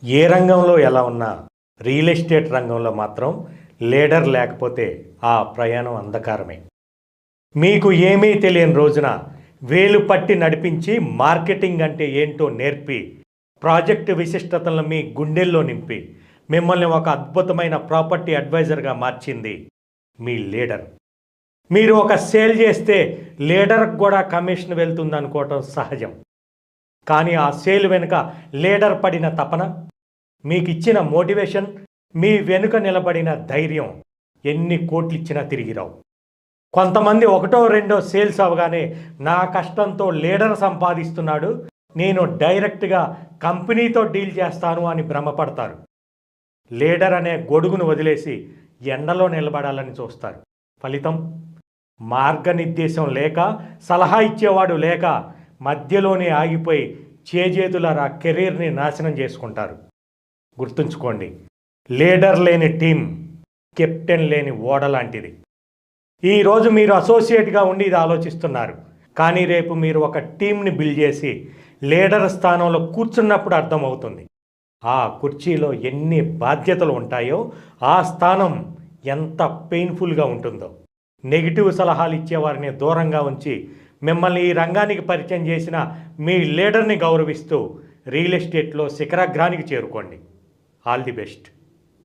ఏ రంగంలో ఎలా ఉన్నా రియల్ ఎస్టేట్ రంగంలో మాత్రం లీడర్ లేకపోతే ఆ ప్రయాణం అంధకారమే. మీకు ఏమీ తెలియని రోజున వేలు పట్టి నడిపించి మార్కెటింగ్ అంటే ఏంటో నేర్పి ప్రాజెక్టు విశిష్టతలను మీ గుండెల్లో నింపి మిమ్మల్ని ఒక అద్భుతమైన ప్రాపర్టీ అడ్వైజర్గా మార్చింది మీ లీడర్. మీరు ఒక సేల్ చేస్తే లీడర్కి కూడా కమిషన్ వెళ్తుంది అనుకోవటం సహజం. కానీ ఆ సేల్ వెనుక లీడర్ పడిన తపన, మీకు ఇచ్చిన మోటివేషన్, మీ వెనుక నిలబడిన ధైర్యం ఎన్ని కోట్లు ఇచ్చినా తిరిగి రావు. కొంతమంది ఒకటో రెండో సేల్స్ అవగానే నా కష్టంతో లీడర్ సంపాదిస్తున్నాడు, నేను డైరెక్ట్గా కంపెనీతో డీల్ చేస్తాను అని భ్రమపడతారు. లీడర్ అనే గొడుగును వదిలేసి ఎండలో నిలబడాలని చూస్తారు. ఫలితం మార్గనిర్దేశం లేక, సలహా ఇచ్చేవాడు లేక మధ్యలోనే ఆగిపోయి చేజేతులారా కెరీర్ని నాశనం చేసుకుంటారు. గుర్తుంచుకోండి, లీడర్ లేని టీం కెప్టెన్ లేని ఓడ లాంటిది. ఈరోజు మీరు అసోసియేట్గా ఉండి ఇది ఆలోచిస్తున్నారు, కానీ రేపు మీరు ఒక టీంని బిల్డ్ చేసి లీడర్ స్థానంలో కూర్చున్నప్పుడు అర్థమవుతుంది ఆ కుర్చీలో ఎన్ని బాధ్యతలు ఉంటాయో, ఆ స్థానం ఎంత పెయిన్ఫుల్గా ఉంటుందో. నెగిటివ్ సలహాలు ఇచ్చేవారిని దూరంగా ఉంచి మిమ్మల్ని ఈ రంగానికి పరిచయం చేసిన మీ లీడర్ని గౌరవిస్తూ రియల్ ఎస్టేట్లో శిఖరాగ్రానికి చేరుకోండి. All the best.